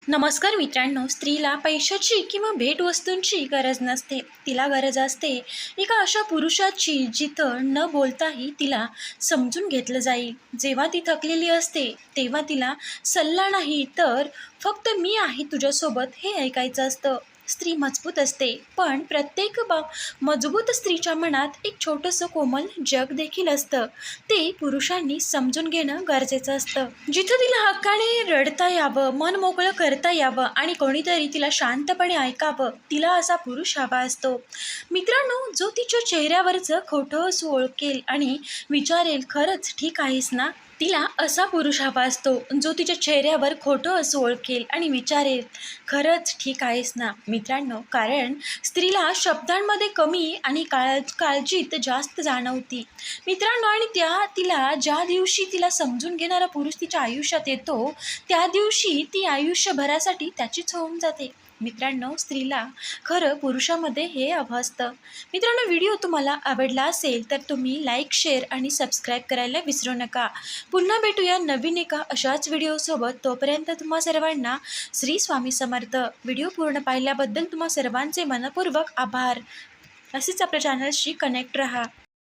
नमस्कार मित्रांनो, स्त्रीला पैशाची किंवा भेटवस्तूंची गरज नसते. तिला गरज असते एका अशा पुरुषाची जिथं न बोलताही तिला समजून घेतलं जाईल. जेव्हा ती थकलेली असते तेव्हा तिला सल्ला नाही तर फक्त मी आहे तुझ्यासोबत हे ऐकायचं असतं. स्त्री मजबूत असते, पण प्रत्येक मजबूत स्त्रीच्या मनात एक छोटंसं कोमल जग देखील असतं. ते पुरुषांनी समजून घेणं गरजेचं असतं. जिथं तिला हक्काने रडता यावं, मन मोकळं करता यावं आणि कोणीतरी तिला शांतपणे ऐकावं, तिला असा पुरुष हवा असतो. मित्रांनो, जो तिच्या चेहऱ्यावरचं खोटं असं ओळखेल आणि विचारेल, खरंच ठीक आहेस ना? तिला असा पुरुष हवा असतो जो तिच्या चेहऱ्यावर खोटं असं ओळखेल आणि विचारेल, खरंच ठीक आहेस ना? मित्रांनो, कारण स्त्रीला शब्दांमध्ये कमी आणि काळजीत जास्त जाणवती. मित्रांनो, आणि तिला ज्या दिवशी तिला समजून घेणारा पुरुष तिच्या आयुष्यात येतो, त्या दिवशी ती आयुष्यभरासाठी त्याचीच होऊन जाते. मित्रांनो, स्त्रीला खरं पुरुषामध्ये हे हवं असतं. मित्रांनो, व्हिडिओ तुम्हाला आवडला असेल तर तुम्ही लाईक, शेअर आणि सबस्क्राईब करायला विसरू नका. पुन्हा भेटूया नवीन एका अशाच व्हिडिओसोबत. तोपर्यंत तुम्हा सर्वांना श्री स्वामी समर्थ. व्हिडिओ पूर्ण पाहिल्याबद्दल तुम्हा सर्वांचे मनपूर्वक आभार. असेच आपल्या चॅनलशी कनेक्ट रहा.